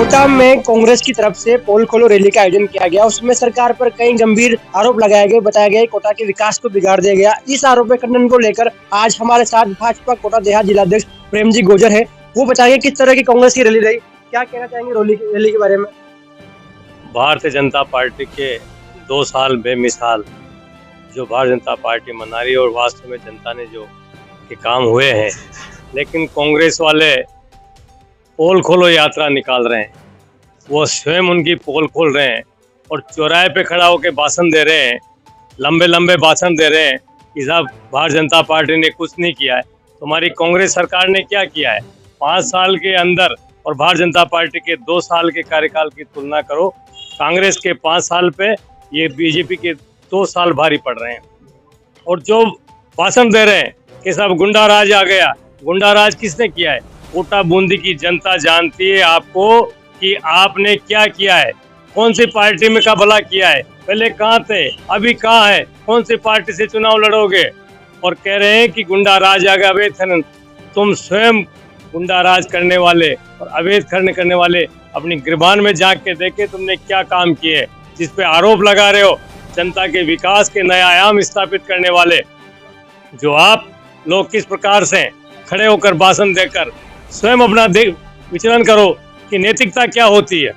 कोटा में कांग्रेस की तरफ से पोल खोलो रैली का आयोजन किया गया। उसमें सरकार पर कई गंभीर आरोप लगाए गए। बताया गया कोटा के विकास को बिगाड़ दिया गया। इस आरोप में खंडन को लेकर आज हमारे साथ भाजपा कोटा देहात जिलाध्यक्ष प्रेमजी गुर्जर है। वो बताएंगे किस तरह की कांग्रेस की रैली रही, क्या कहना चाहेंगे रैली के बारे में। भारतीय जनता पार्टी के 2 साल बेमिसाल जो भारतीय जनता पार्टी मना रही है और वास्तव में जनता ने जो के काम हुए हैं, लेकिन कांग्रेस वाले पोल खोलो यात्रा निकाल रहे हैं। वो स्वयं उनकी पोल खोल रहे हैं और चौराहे पे खड़ा होकर भाषण दे रहे हैं, लंबे लंबे भाषण दे रहे हैं कि साहब भारतीय जनता पार्टी ने कुछ नहीं किया है। तुम्हारी कांग्रेस सरकार ने क्या किया है 5 साल के अंदर, और भारतीय जनता पार्टी के 2 साल के कार्यकाल की तुलना करो। कांग्रेस के 5 साल पे ये बीजेपी के 2 साल भारी पड़ रहे हैं। और जो भाषण दे रहे हैं कि साहब गुंडा राज आ गया, गुंडा राज किसने किया है? कोटा बूंदी की जनता जानती है आपको कि आपने क्या किया है, कौन सी पार्टी में का भला किया है, पहले कहाँ थे, अभी कहाँ है, कौन सी पार्टी से चुनाव लड़ोगे। और कह रहे हैं कि गुंडा राज आ गया, अवैध खनन। तुम स्वयं गुंडा राज करने वाले और अवैध खनन करने वाले अपनी गिरबान में झांक के देखे तुमने क्या काम किए, जिस पे आरोप लगा रहे हो जनता के विकास के नया आयाम स्थापित करने वाले। जो आप लोग किस प्रकार से खड़े होकर भाषण देकर स्वयं अपना विचरण करो कि नैतिकता क्या होती है।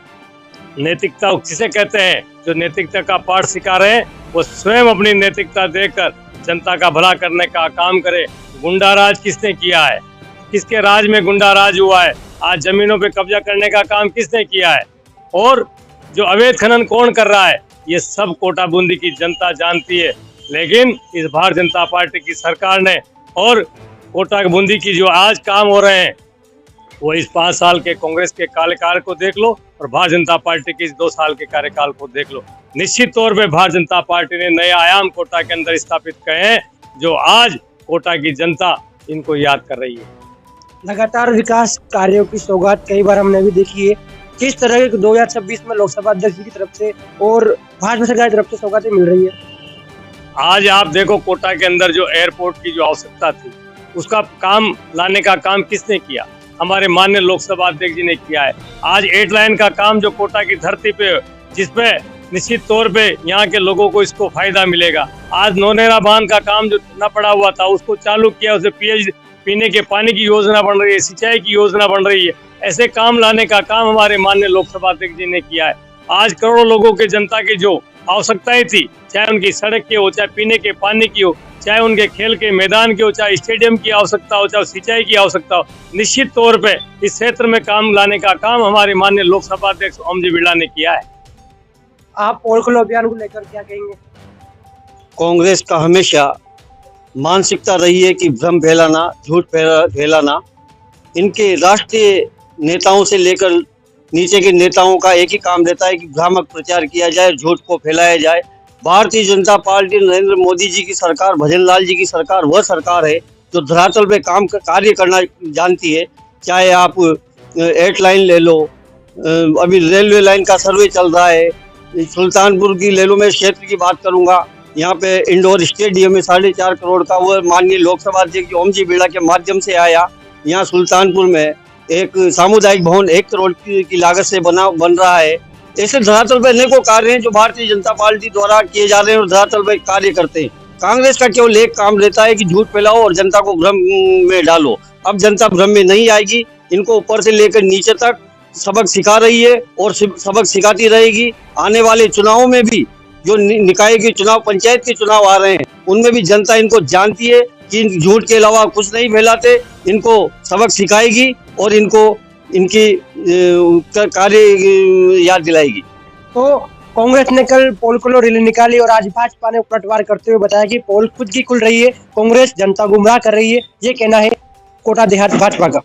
नैतिकता किसे कहते हैं? जो नैतिकता का पाठ सिखा रहे हैं वो स्वयं अपनी नैतिकता देकर जनता का भला करने का काम करे। गुंडा राज किसने किया है? किसके राज में गुंडा राज हुआ है? आज जमीनों पे कब्जा करने का काम किसने किया है? और जो अवैध खनन कौन कर रहा है, ये सब कोटा बूंदी की जनता जानती है। लेकिन इस भारतीय जनता पार्टी की सरकार ने और कोटा बूंदी की जो आज काम हो रहे हैं वो इस 5 साल के कांग्रेस के कार्यकाल को देख लो और भारतीय जनता पार्टी के इस 2 साल के कार्यकाल को देख लो। निश्चित तौर पे भारतीय जनता पार्टी ने नए आयाम कोटा के अंदर स्थापित किए हैं, जो आज कोटा की जनता इनको याद कर रही है। लगातार विकास कार्यों की सौगात कई बार हमने भी देखी है। किस तरह के 2026 में लोकसभा अध्यक्ष की तरफ से और भाजपा सरकार की तरफ से सौगातें मिल रही है? आज आप देखो कोटा के अंदर जो एयरपोर्ट की जो आवश्यकता थी उसका काम लाने का काम किसने किया? हमारे माननीय लोकसभा अध्यक्ष जी ने किया है। आज 8 लाइन का काम जो कोटा की धरती पे, जिसपे निश्चित तौर पे यहाँ के लोगों को इसको फायदा मिलेगा। आज नौनेरा बांध का काम जो न पड़ा हुआ था उसको चालू किया, उसे पीने के पानी की योजना बन रही है, सिंचाई की योजना बन रही है। ऐसे काम लाने का काम हमारे माननीय लोकसभा अध्यक्ष जी ने किया है। आज करोड़ों लोगों के जनता की जो आवश्यकताएं थी, चाहे उनकी सड़क की हो, चाहे पीने के पानी की हो, चाहे उनके खेल के मैदान की हो, चाहे स्टेडियम की आवश्यकता हो, चाहे सिंचाई की आवश्यकता हो, निश्चित तौर पे इस क्षेत्र में काम लाने का काम हमारे माननीय लोकसभा अध्यक्ष ओम जी बिरला ने किया है। आप पोल खोलो अभियान को लेकर क्या कहेंगे? कांग्रेस का हमेशा मानसिकता रही है कि भ्रम फैलाना, झूठ फैलाना। इनके राष्ट्रीय नेताओं से लेकर नीचे के नेताओं का एक ही काम रहता है कि भ्रामक प्रचार किया जाए, झूठ को फैलाया जाए। भारतीय जनता पार्टी, नरेंद्र मोदी जी की सरकार, भजन लाल जी की सरकार वह सरकार है जो धरातल पे कार्य करना जानती है। चाहे आप 8 लाइन ले लो, अभी रेलवे लाइन का सर्वे चल रहा है। सुल्तानपुर की ले लो, मैं क्षेत्र की बात करूंगा, यहाँ पे इंडोर स्टेडियम में 4.5 करोड़ का वो माननीय लोकसभा अध्यक्ष ओम जी बिरला के माध्यम से आया। यहाँ सुल्तानपुर में एक सामुदायिक भवन 1 करोड़ की लागत से बन रहा है। ऐसे धरातल पर अनेकों कार्य हैं जो भारतीय जनता पार्टी द्वारा किए जा रहे हैं और धरातल पर कार्य करते हैं। कांग्रेस का केवल एक काम रहता है कि झूठ फैलाओ और जनता को भ्रम में डालो। अब जनता भ्रम में नहीं आएगी। इनको ऊपर से लेकर नीचे तक सबक सिखा रही है और सबक सिखाती रहेगी। आने वाले चुनावों में भी जो निकाय के चुनाव, पंचायत के चुनाव आ रहे हैं, उनमें भी जनता इनको जानती है कि झूठ के अलावा कुछ नहीं फैलाते। इनको सबक सिखाएगी और इनको इनकी कार्य याद दिलाएगी। तो कांग्रेस ने कल पोल खोलो रैली निकाली और आज भाजपा ने पलटवार करते हुए बताया कि पोल खुद की खुल रही है, कांग्रेस जनता गुमराह कर रही है। ये कहना है कोटा देहात भाजपा का।